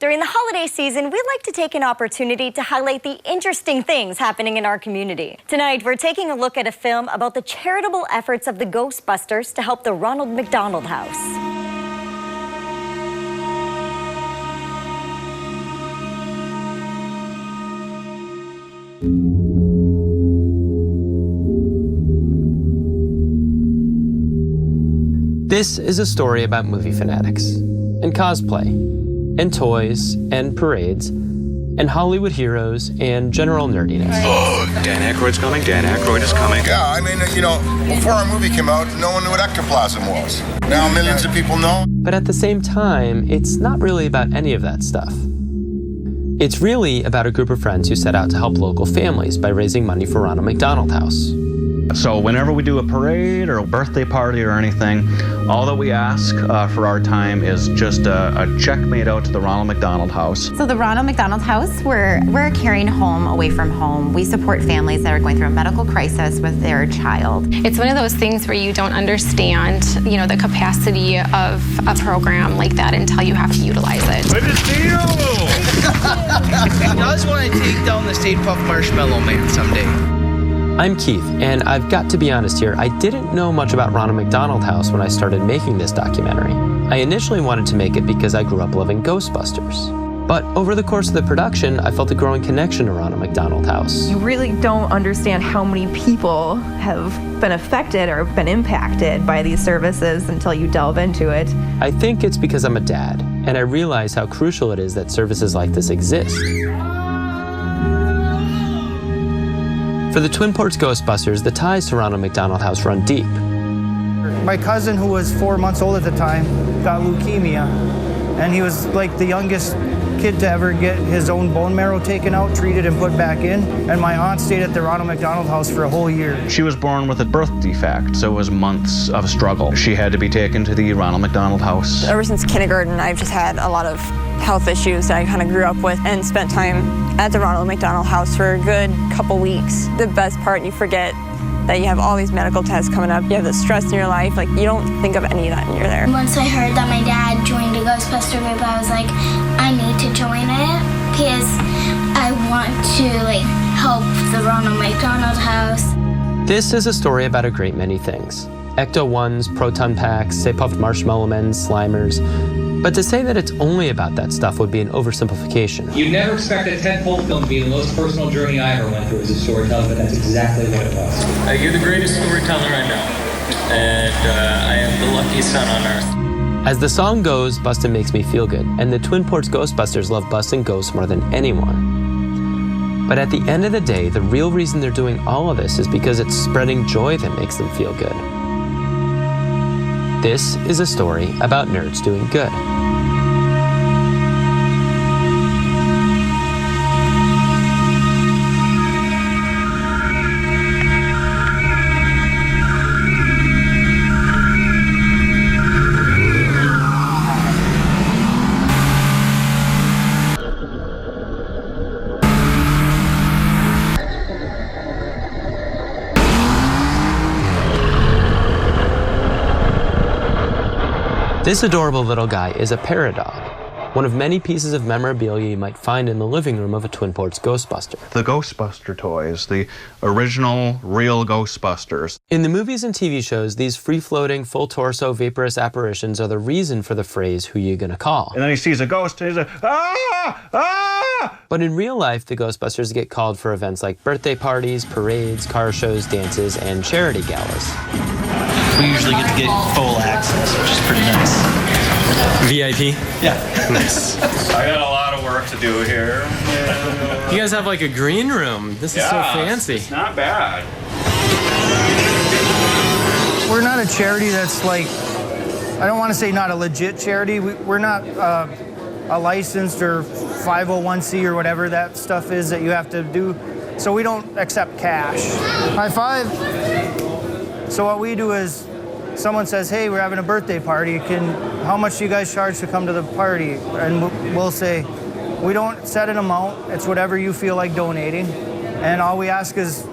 During the holiday season, we like to take an opportunity to highlight the interesting things happening in our community. Tonight, we're taking a look at a film about the charitable efforts of the Ghostbusters to help the Ronald McDonald House. This is a story about movie fanatics, and cosplay, and toys, and parades, and Hollywood heroes, and general nerdiness. Oh, Dan Aykroyd's coming, Dan Aykroyd is coming. Yeah, I mean, you know, before our movie came out, no one knew what ectoplasm was. Now millions of people know. But at the same time, it's not really about any of that stuff. It's really about a group of friends who set out to help local families by raising money for Ronald McDonald House. So whenever we do a parade or a birthday party or anything, all that we ask for our time is just a check made out to the Ronald McDonald House. So the Ronald McDonald House, we're a caring home away from home. We support families that are going through a medical crisis with their child. It's one of those things where you don't understand, you know, the capacity of a program like that until you have to utilize it. Good to see you! I just want to take down the Stay Puft Marshmallow Man someday. I'm Keith, and I've got to be honest here, I didn't know much about Ronald McDonald House when I started making this documentary. I initially wanted to make it because I grew up loving Ghostbusters. But over the course of the production, I felt a growing connection to Ronald McDonald House. You really don't understand how many people have been affected or been impacted by these services until you delve into it. I think it's because I'm a dad, and I realize how crucial it is that services like this exist. For the Twin Ports Ghostbusters, the ties to Ronald McDonald House run deep. My cousin, who was 4 months old at the time, got leukemia, and he was like the youngest kid to ever get his own bone marrow taken out, treated, and put back in. And my aunt stayed at the Ronald McDonald House for a whole year. She was born with a birth defect, so it was months of struggle. She had to be taken to the Ronald McDonald House. Ever since kindergarten, I've just had a lot of health issues that I kind of grew up with and spent time at the Ronald McDonald House for a good couple weeks. The best part, you forget that you have all these medical tests coming up. You have the stress in your life. Like, you don't think of any of that when you're there. Once I heard that my dad joined a Ghostbuster group, I was like, I need to join it because I want to, like, help the Ronald McDonald House. This is a story about a great many things. Ecto-1s, proton packs, Stay Puft Marshmallow Men, Slimers. But to say that it's only about that stuff would be an oversimplification. You'd never expect a tentpole film to be the most personal journey I ever went through as a storyteller, but that's exactly what it was. You're the greatest storyteller I know, and I am the luckiest son on earth. As the song goes, Bustin' makes me feel good, and the Twin Ports Ghostbusters love busting ghosts more than anyone. But at the end of the day, the real reason they're doing all of this is because it's spreading joy that makes them feel good. This is a story about nerds doing good. This adorable little guy is a Paradog, one of many pieces of memorabilia you might find in the living room of a Twin Ports Ghostbuster. The Ghostbuster toys, the original, real Ghostbusters. In the movies and TV shows, these free-floating, full-torso, vaporous apparitions are the reason for the phrase, "who you gonna call?" And then he sees a ghost and he's like, ah! Ah! But in real life, the Ghostbusters get called for events like birthday parties, parades, car shows, dances, and charity galas. We usually get to get full access, which is pretty nice. VIP? Yeah. Nice. I got a lot of work to do here. You guys have like a green room. This is so fancy. It's not bad. We're not a charity that's like, I don't want to say not a legit charity. We're not a licensed or 501c or whatever that stuff is that you have to do. So we don't accept cash. High five. So what we do is, someone says, hey, we're having a birthday party. How much do you guys charge to come to the party? And we'll say, we don't set an amount. It's whatever you feel like donating. And all we ask is,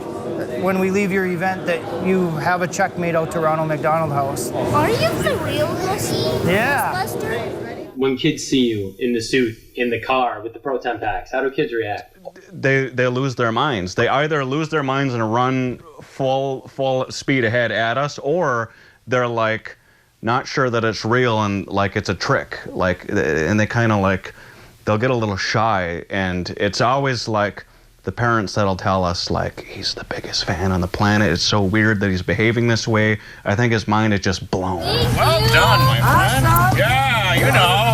when we leave your event, that you have a check made out to Ronald McDonald House. Are you the real Ghosty? Yeah. Ghostbuster? When kids see you in the suit, in the car, with the proton packs, how do kids react? They lose their minds. They either lose their minds and run full speed ahead at us, or they're like not sure that it's real and like it's a trick. Like, and they kind of like, they'll get a little shy, and it's always like the parents that'll tell us, like, he's the biggest fan on the planet. It's so weird that he's behaving this way. I think his mind is just blown. Well done, my friend. Yeah, you know.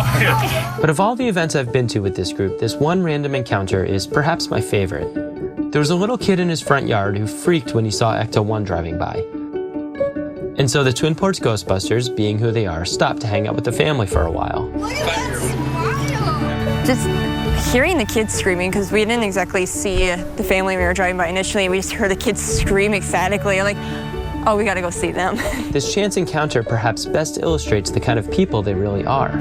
But of all the events I've been to with this group, this one random encounter is perhaps my favorite. There was a little kid in his front yard who freaked when he saw Ecto-1 driving by. And so the Twin Ports Ghostbusters, being who they are, stopped to hang out with the family for a while. Just hearing the kids screaming, because we didn't exactly see the family we were driving by initially. We just heard the kids scream ecstatically. I'm like, oh, we got to go see them. This chance encounter perhaps best illustrates the kind of people they really are.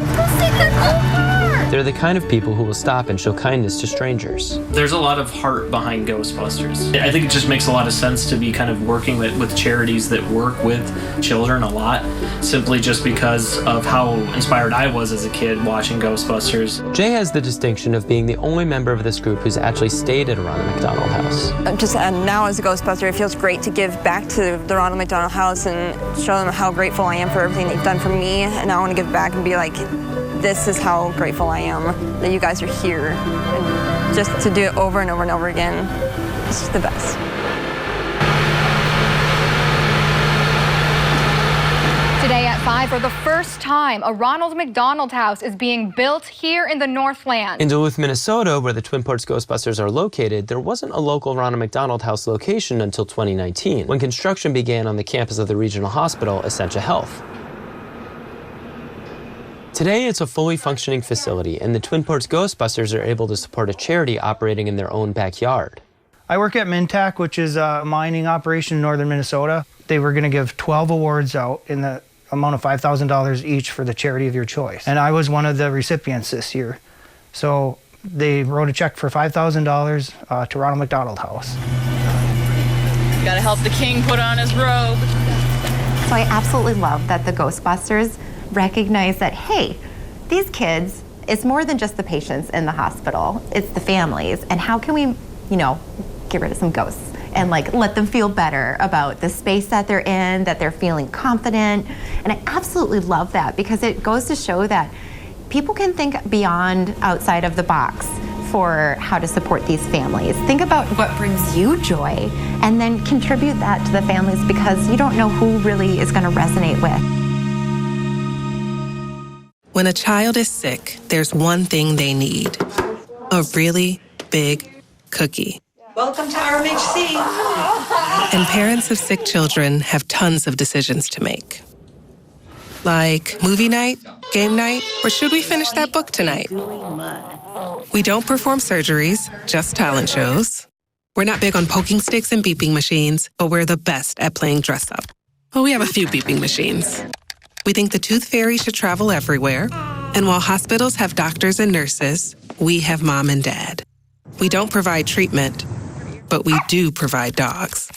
They're the kind of people who will stop and show kindness to strangers. There's a lot of heart behind Ghostbusters. I think it just makes a lot of sense to be kind of working with charities that work with children a lot, simply just because of how inspired I was as a kid watching Ghostbusters. Jay has the distinction of being the only member of this group who's actually stayed at a Ronald McDonald House. And now as a Ghostbuster, it feels great to give back to the Ronald McDonald House and show them how grateful I am for everything they've done for me. And now I want to give back and be like, this is how grateful I am that you guys are here. And just to do it over and over and over again, it's just the best. Today at 5, for the first time, a Ronald McDonald House is being built here in the Northland. In Duluth, Minnesota, where the Twin Ports Ghostbusters are located, there wasn't a local Ronald McDonald House location until 2019, when construction began on the campus of the regional hospital, Essentia Health. Today, it's a fully functioning facility, and the Twin Ports Ghostbusters are able to support a charity operating in their own backyard. I work at Mintac, which is a mining operation in northern Minnesota. They were going to give 12 awards out in the amount of $5,000 each for the charity of your choice. And I was one of the recipients this year. So they wrote a check for $5,000 to Ronald McDonald House. Gotta help the king put on his robe. So I absolutely love that the Ghostbusters recognize that, hey, these kids, it's more than just the patients in the hospital, it's the families, and how can we, you know, get rid of some ghosts and like let them feel better about the space that they're in, that they're feeling confident. And I absolutely love that, because it goes to show that people can think beyond, outside of the box for how to support these families. Think about what brings you joy and then contribute that to the families, because you don't know who really is going to resonate with. When a child is sick, there's one thing they need: a really big cookie. Welcome to RMHC. And parents of sick children have tons of decisions to make. Like movie night, game night, or should we finish that book tonight? We don't perform surgeries, just talent shows. We're not big on poking sticks and beeping machines, but we're the best at playing dress up. Well, we have a few beeping machines. We think the tooth fairy should travel everywhere. And while hospitals have doctors and nurses, we have mom and dad. We don't provide treatment, but we do provide dogs.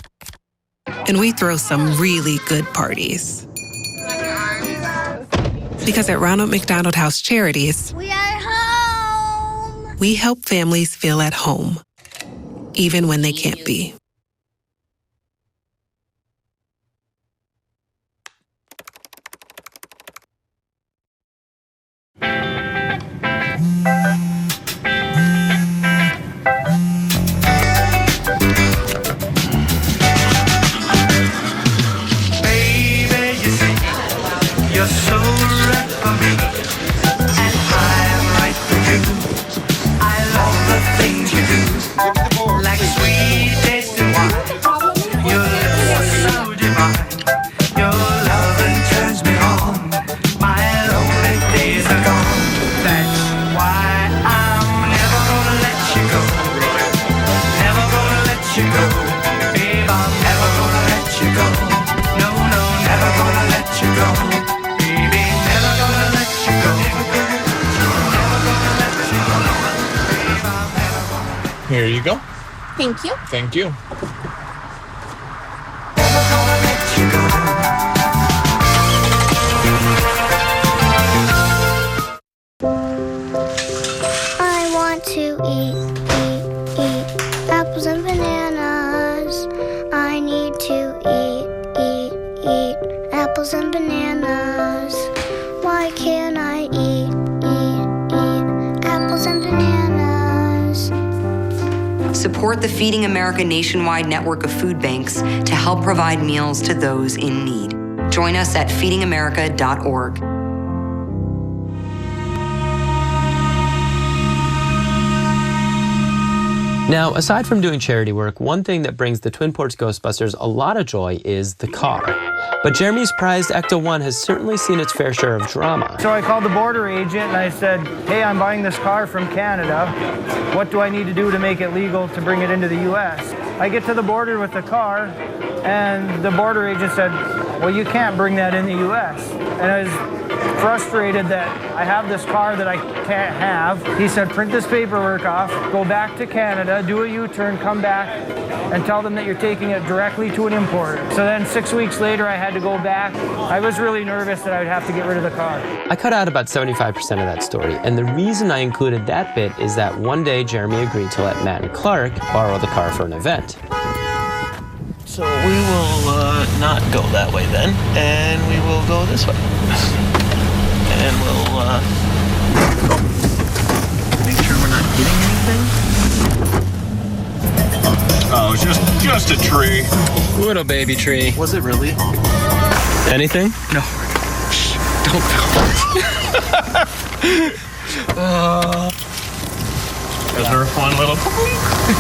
And we throw some really good parties. Because at Ronald McDonald House Charities, We are home. we help families feel at home, even when they can't be. You're so right for me, and I'm right for you. I love the things you do, like sweet tasting wine. Your lips are so divine. Your loving turns me on. My lonely days are gone. That's why I'm never gonna let you go. Never gonna let you go. Babe, I'm never gonna let you go. No, no, never gonna let you go. Here you go. Thank you. Thank you. eat apples and bananas. I need to eat apples and bananas. Why can't I eat apples and bananas? Support the Feeding America nationwide network of food banks to help provide meals to those in need. Join us at feedingamerica.org. Now, aside from doing charity work, one thing that brings the Twin Ports Ghostbusters a lot of joy is the car. But Jeremy's prized Ecto-1 has certainly seen its fair share of drama. So I called the border agent and I said, hey, I'm buying this car from Canada. What do I need to do to make it legal to bring it into the U.S.? I get to the border with the car and the border agent said, well, you can't bring that in the U.S. And I was frustrated that I have this car that I can't have. He said, print this paperwork off, go back to Canada, do a U-turn, come back, and tell them that you're taking it directly to an importer. So then 6 weeks later, I had to go back. I was really nervous that I would have to get rid of the car. I cut out about 75% of that story, and the reason I included that bit is that one day Jeremy agreed to let Matt and Clark borrow the car for an event. So we will not go that way then, and we will go this way. And we'll make sure we're not hitting anything. Oh, it's just a tree. Little baby tree. Was it really? Anything? No. Shh, don't. Is there a fun little...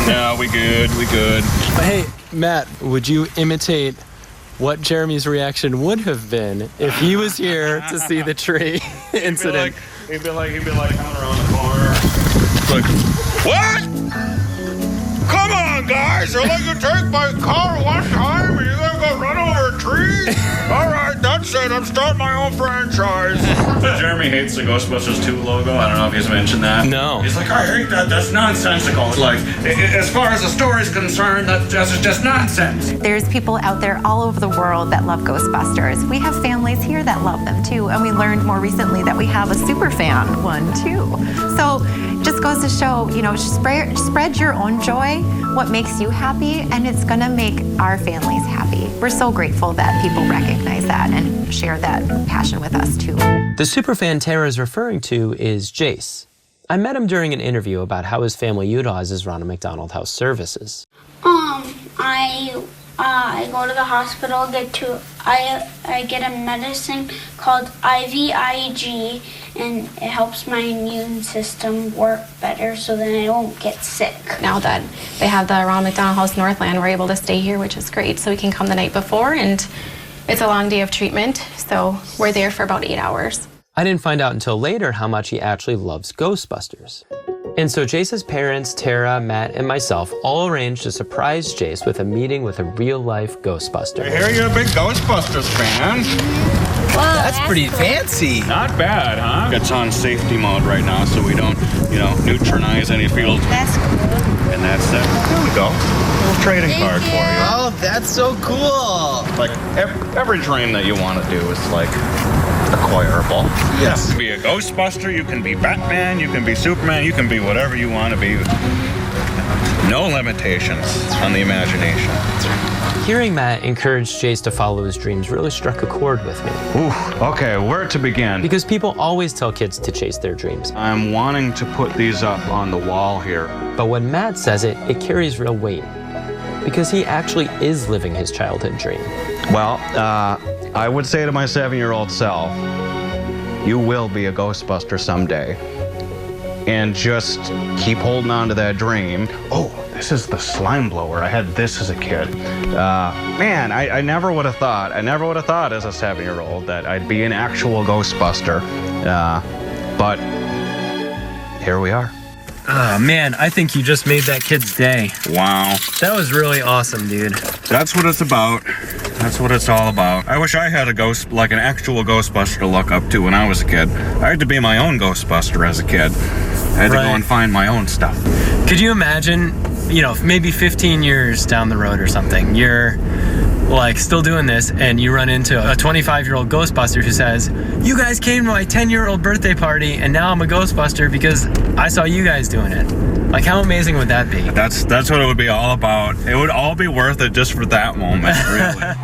No, we good. Hey, Matt, would you imitate what Jeremy's reaction would have been if he was here to see the tree incident? He'd be like coming around the corner. Like, what? Come on, guys! You're letting you take my car one time and you're gonna go run over a tree? All right, that's it. I'm starting my own franchise. Jeremy hates the Ghostbusters 2 logo. I don't know if he's mentioned that. No. He's like, I hate that. That's nonsensical. It's like, as far as the story's concerned, that's just nonsense. There's people out there all over the world that love Ghostbusters. We have families here that love them too, and we learned more recently that we have a super fan one too. So it just goes to show, you know, spread your own joy, what makes you happy, and it's gonna make our families happy. We're so grateful that people recognize that and share that passion with us too. The superfan Tara is referring to is Jace. I met him during an interview about how his family utilizes Ronald McDonald House services. I go to the hospital, I get a medicine called IVIG, and it helps my immune system work better so then I won't get sick. Now that they have the Ronald McDonald House Northland, we're able to stay here, which is great. So we can come the night before, and it's a long day of treatment, so we're there for about 8 hours. I didn't find out until later how much he actually loves Ghostbusters. And so Jace's parents, Tara, Matt, and myself all arranged to surprise Jace with a meeting with a real-life Ghostbuster. I hear you're a big Ghostbusters fan. Whoa, that's pretty fancy. Not bad, huh? It's on safety mode right now, so we don't, neutralize any fields. That's cool. And that's it. There we go. A little trading card for you. Oh, that's so cool. Like, every dream that you want to do is, like, acquirable. Yes. You can be a Ghostbuster, you can be Batman, you can be Superman, you can be whatever you want to be. No limitations on the imagination. Hearing Matt encourage Jace to follow his dreams really struck a chord with me. Ooh, okay, where to begin? Because people always tell kids to chase their dreams. I'm wanting to put these up on the wall here. But when Matt says it, it carries real weight. Because he actually is living his childhood dream. Well, I would say to my 7-year-old self, you will be a Ghostbuster someday. And just keep holding on to that dream. Oh, this is the slime blower. I had this as a kid. Man, I never would have thought as a 7-year-old that I'd be an actual Ghostbuster. But here we are. Oh, man, I think you just made that kid's day. Wow. That was really awesome, dude. That's what it's about. That's what it's all about. I wish I had an actual Ghostbuster to look up to when I was a kid. I had to be my own Ghostbuster as a kid. I had to go and find my own stuff. Could you imagine, maybe 15 years down the road or something, you're like still doing this, and you run into a 25-year-old Ghostbuster who says, "You guys came to my 10-year-old birthday party, and now I'm a Ghostbuster because I saw you guys doing it." Like, how amazing would that be? That's what it would be all about. It would all be worth it just for that moment, really.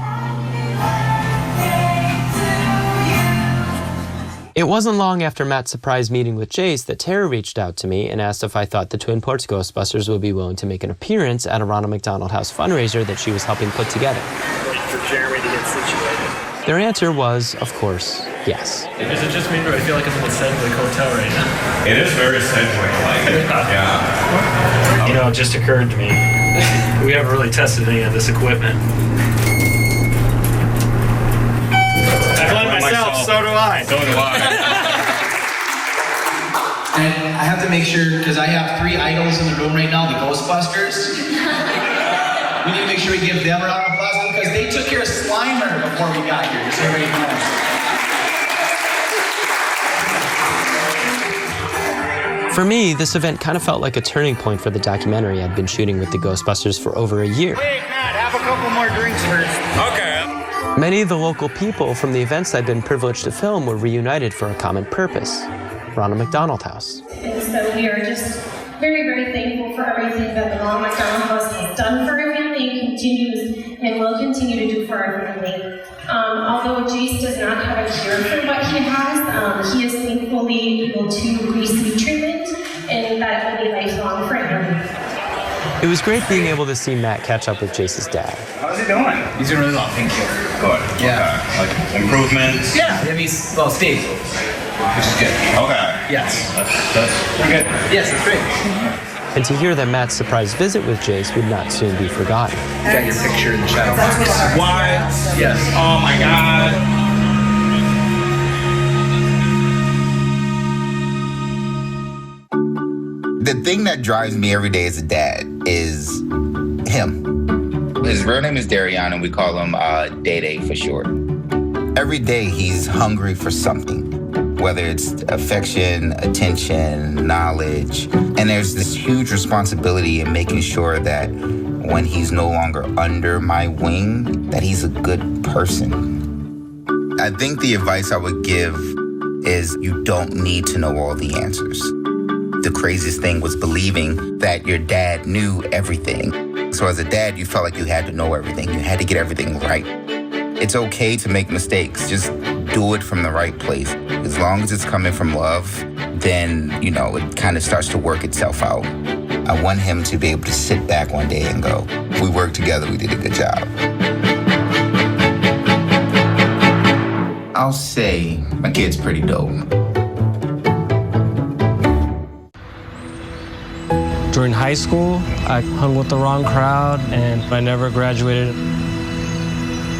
It wasn't long after Matt's surprise meeting with Jace that Tara reached out to me and asked if I thought the Twin Ports Ghostbusters would be willing to make an appearance at a Ronald McDonald House fundraiser that she was helping put together. Waiting for Jeremy to get situated. Their answer was, of course, yes. Is it just me, or I feel like I'm in the Sedgwick Hotel right now? It is very Sedgwick-like. Yeah. You know, it just occurred to me. We haven't really tested any of this equipment. I blame myself, so do I. So do I. And I have to make sure, because I have 3 idols in the room right now, the Ghostbusters. We need to make sure we give them a round of applause because they took care of Slimer before we got here, just so everybody knows. For me, this event kind of felt like a turning point for the documentary I'd been shooting with the Ghostbusters for over a year. Hey, Matt, have a couple more drinks first. Okay. Many of the local people from the events I'd been privileged to film were reunited for a common purpose, Ronald McDonald House. And so we are just very, very thankful for everything that the Ronald McDonald House has done for our family and continues and will continue to do for our family. Although Jace does not have a cure for what he has, he is thankfully able to receive treatment, and that will be lifelong for him. It was great being able to see Matt catch up with Jace's dad. How's he doing? He's doing really well, thank you. Good. Yeah. Okay. Like improvements? Yeah, I mean, he's, well, stable. Which is good. Okay. Yes. That's pretty good. Yes, that's great. And to hear that Matt's surprise visit with Jace would not soon be forgotten. Got your picture in the shadow box. What? Yes. Oh my God. The thing that drives me every day as a dad is him. His real name is Darion, and we call him Day for short. Every day he's hungry for something, whether it's affection, attention, knowledge. And there's this huge responsibility in making sure that when he's no longer under my wing, that he's a good person. I think the advice I would give is you don't need to know all the answers. The craziest thing was believing that your dad knew everything. So as a dad, you felt like you had to know everything. You had to get everything right. It's okay to make mistakes. Just do it from the right place. As long as it's coming from love, then, you know, it kind of starts to work itself out. I want him to be able to sit back one day and go, we worked together, we did a good job. I'll say my kid's pretty dope. During high school, I hung with the wrong crowd and I never graduated.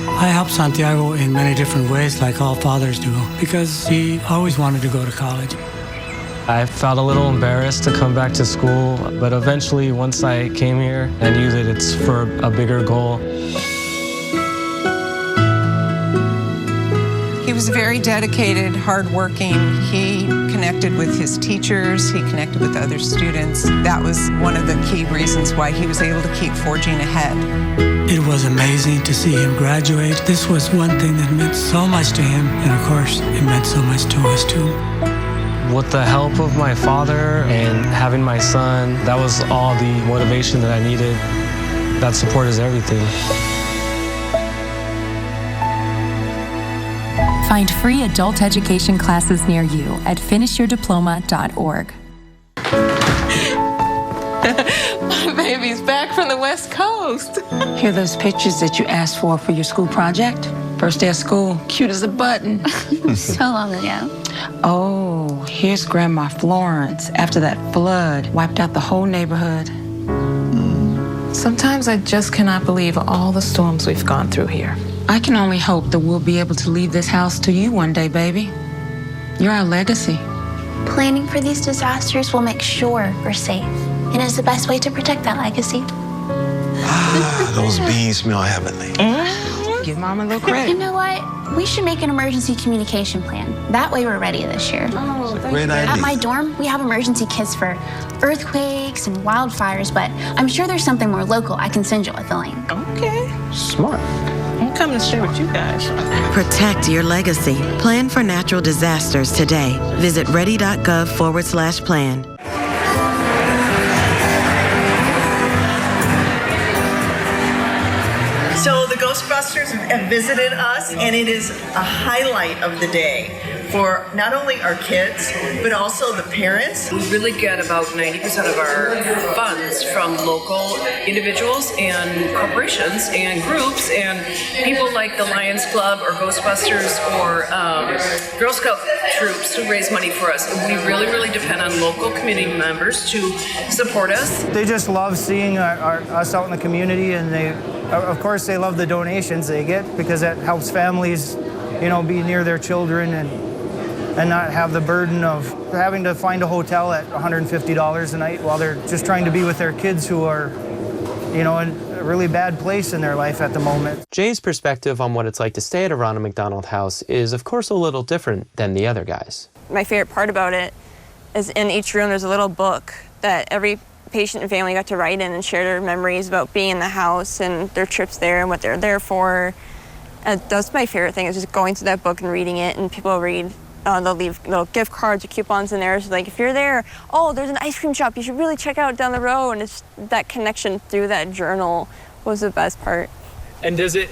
I helped Santiago in many different ways, like all fathers do, because he always wanted to go to college. I felt a little embarrassed to come back to school, but eventually, once I came here, I knew that it's for a bigger goal. He was very dedicated, hardworking. He connected with his teachers. He connected with other students. That was one of the key reasons why he was able to keep forging ahead. It was amazing to see him graduate. This was one thing that meant so much to him, and of course, it meant so much to us too. With the help of my father and having my son, that was all the motivation that I needed. That support is everything. Find free adult education classes near you at finishyourdiploma.org. My baby's back from the West Coast. Here are those pictures that you asked for your school project? First day of school, cute as a button. So long ago. Oh, here's Grandma Florence after that flood wiped out the whole neighborhood. Sometimes I just cannot believe all the storms we've gone through here. I can only hope that we'll be able to leave this house to you one day, baby. You're our legacy. Planning for these disasters will make sure we're safe, and is the best way to protect that legacy. Those beans smell heavenly. Give Mom a little credit. You know what? We should make an emergency communication plan. That way we're ready this year. Oh, great idea. At my dorm, we have emergency kits for earthquakes and wildfires, but I'm sure there's something more local I can send you with the link. Okay. Smart. I'm coming to share with you guys. Protect your legacy. Plan for natural disasters today. Visit ready.gov/plan. So the Ghostbusters have visited us, and it is a highlight of the day for not only our kids, but also the parents. We really get about 90% of our funds from local individuals and corporations and groups and people like the Lions Club or Ghostbusters or Girl Scout troops who raise money for us. And we really, really depend on local community members to support us. They just love seeing us out in the community, and of course, they love the donations they get because that helps families, be near their children and not have the burden of having to find a hotel at $150 a night while they're just trying to be with their kids who are, in a really bad place in their life at the moment. Jay's perspective on what it's like to stay at a Ronald McDonald House is, of course, a little different than the other guys. My favorite part about it is in each room there's a little book that every patient and family got to write in and share their memories about being in the house and their trips there and what they're there for. And that's my favorite thing, is just going through that book and reading it, and people read. They'll leave little gift cards or coupons in there. So like, if you're there, there's an ice cream shop you should really check out down the road. And it's that connection through that journal was the best part. And does it,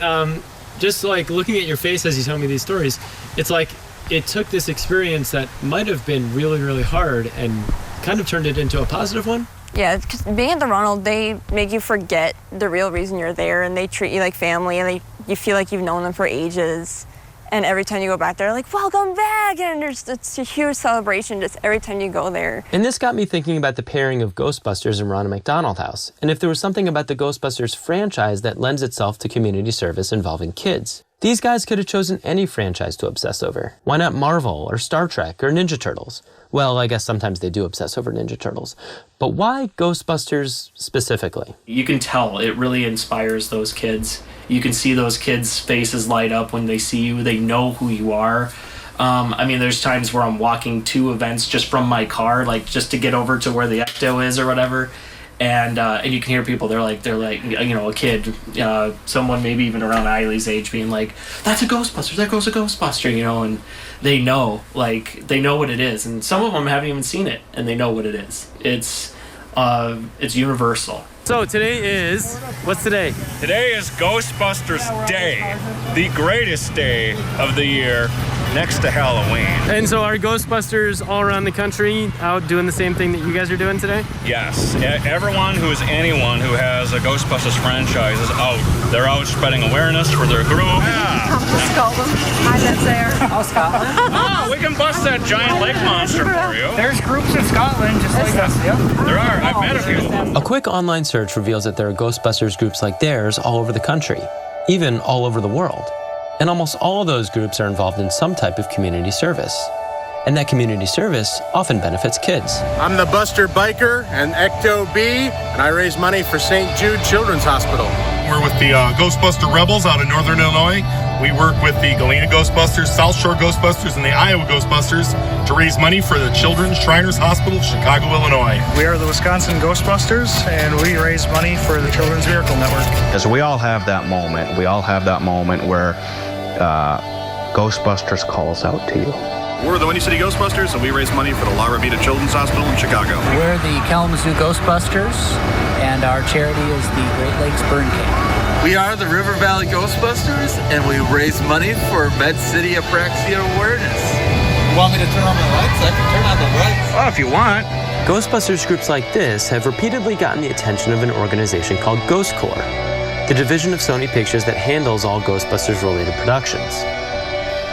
just like looking at your face as you tell me these stories, it's like it took this experience that might have been really, really hard and kind of turned it into a positive one? Yeah, because being at the Ronald, they make you forget the real reason you're there, and they treat you like family, and you feel like you've known them for ages. And every time you go back, they're like, welcome back! And it's a huge celebration just every time you go there. And this got me thinking about the pairing of Ghostbusters and Ronald McDonald House, and if there was something about the Ghostbusters franchise that lends itself to community service involving kids. These guys could have chosen any franchise to obsess over. Why not Marvel, or Star Trek, or Ninja Turtles? Well, I guess sometimes they do obsess over Ninja Turtles. But why Ghostbusters specifically? You can tell it really inspires those kids. You can see those kids' faces light up when they see you. They know who you are. There's times where I'm walking to events just from my car, like just to get over to where the ecto is or whatever. And you can hear people, they're like, a kid, someone maybe even around Eileen's age being like, that's a Ghostbuster, there goes a Ghostbuster, and they know what it is. And some of them haven't even seen it, and they know what it is. It's universal. So today is, what's today? Today is Ghostbusters Day, the greatest day of the year, next to Halloween. And so are Ghostbusters all around the country out doing the same thing that you guys are doing today? Yes. Anyone who has a Ghostbusters franchise is out. They're out spreading awareness for their group. Yeah. Come to Scotland. I live there. Oh, Scotland? We can bust that giant lake monster for you. There's groups in Scotland just like us. Yep. There are. I've met a few. A quick online search reveals that there are Ghostbusters groups like theirs all over the country, even all over the world. And almost all of those groups are involved in some type of community service. And that community service often benefits kids. I'm the Buster Biker and Ecto B, and I raise money for St. Jude Children's Hospital. We're with the Ghostbuster Rebels out of Northern Illinois. We work with the Galena Ghostbusters, South Shore Ghostbusters, and the Iowa Ghostbusters to raise money for the Children's Shriners Hospital of Chicago, Illinois. We are the Wisconsin Ghostbusters, and we raise money for the Children's Miracle Network. Because we all have that moment. We all have that moment where Ghostbusters calls out to you. We're the Windy City Ghostbusters, and we raise money for the La Rabida Children's Hospital in Chicago. We're the Kalamazoo Ghostbusters, and our charity is the Great Lakes Burn Camp. We are the River Valley Ghostbusters, and we raise money for Med City Apraxia Awareness. You want me to turn on the lights? I can turn on the lights. Oh, if you want. Ghostbusters groups like this have repeatedly gotten the attention of an organization called Ghost Corps, the division of Sony Pictures that handles all Ghostbusters-related productions.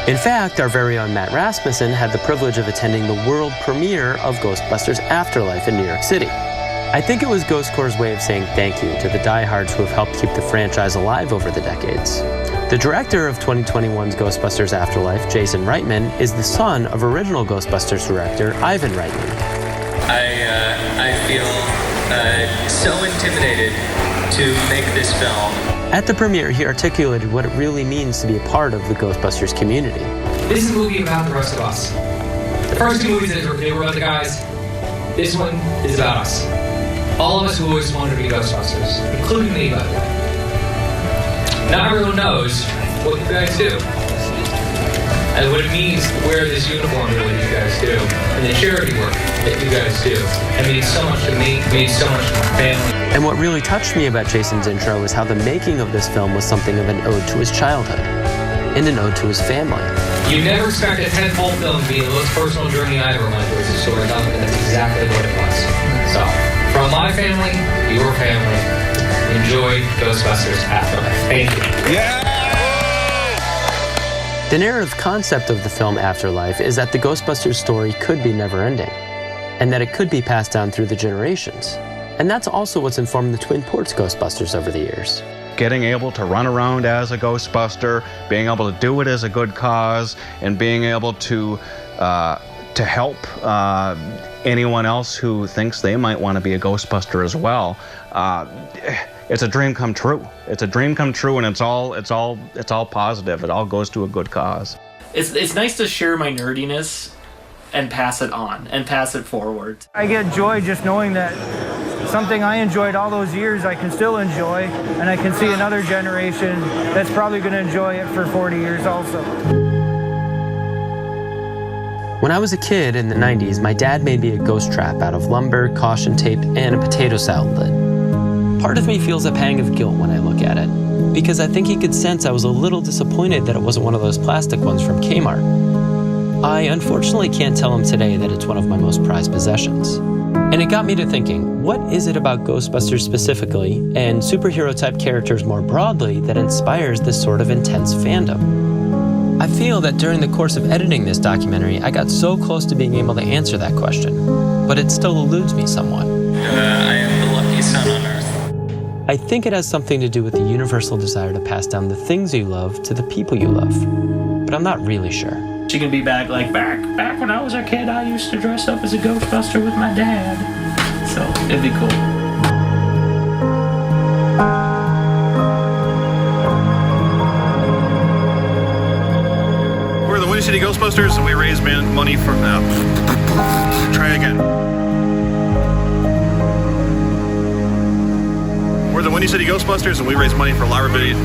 In fact, our very own Matt Rasmussen had the privilege of attending the world premiere of Ghostbusters Afterlife in New York City. I think it was Ghost Corps' way of saying thank you to the diehards who have helped keep the franchise alive over the decades. The director of 2021's Ghostbusters Afterlife, Jason Reitman, is the son of original Ghostbusters director Ivan Reitman. I feel so intimidated to make this film. At the premiere, he articulated what it really means to be a part of the Ghostbusters community. This is a movie about the rest of us. The first two movies, they were about the guys. This one is about us. All of us who always wanted to be Ghostbusters, including me, by the way. not everyone knows what you guys do. And what it means to wear this uniform that you guys do, and the charity work that you guys do. It means so much to me, it means so much to my family. And what really touched me about Jason's intro is how the making of this film was something of an ode to his childhood, and an ode to his family. You never expect a tentpole film to be the most personal journey I ever went through as a storyteller, and that's exactly what it was. So, from my family, your family, enjoy Ghostbusters Afterlife. Thank you. Yeah! The narrative concept of the film Afterlife is that the Ghostbusters story could be never-ending, and that it could be passed down through the generations. And that's also what's informed the Twin Ports Ghostbusters over the years. Getting able to run around as a Ghostbuster, being able to do it as a good cause, and being able to help anyone else who thinks they might want to be a Ghostbuster as well. It's a dream come true. It's a dream come true, and it's all positive. It all goes to a good cause. It's nice to share my nerdiness and pass it on and pass it forward. I get joy just knowing that something I enjoyed all those years I can still enjoy, and I can see another generation that's probably going to enjoy it for 40 years also. When I was a kid in the 90s, my dad made me a ghost trap out of lumber, caution tape, and a potato salad lid. Part of me feels a pang of guilt when I look at it, because I think he could sense I was a little disappointed that it wasn't one of those plastic ones from Kmart. I unfortunately can't tell him today that it's one of my most prized possessions. And it got me to thinking, what is it about Ghostbusters specifically, and superhero-type characters more broadly, that inspires this sort of intense fandom? I feel that during the course of editing this documentary, I got so close to being able to answer that question, but it still eludes me somewhat. I am the lucky son on Earth. I think it has something to do with the universal desire to pass down the things you love to the people you love, but I'm not really sure. She can be back when I was a kid, I used to dress up as a Ghostbuster with my dad. So it'd be cool. We're the Windy City Ghostbusters, and we raise money for try again. We're the Windy City Ghostbusters, and we raise money for Lyra Video.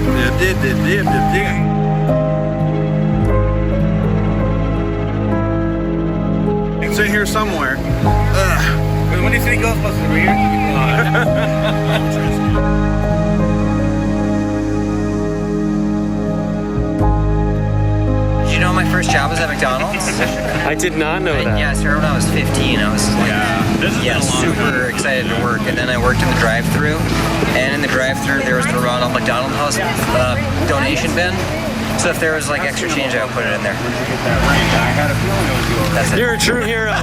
It's in here somewhere. We're the Windy City Ghostbusters. We're here. Did you know my first job was at McDonald's? I did not know that. Yeah, I started when I was 15. I was like, super excited to work. And then I worked in the drive-thru. And in the drive-thru, there was the Ronald McDonald House donation bin. So if there was like extra change, I would put it in there. That's it. You're a true hero.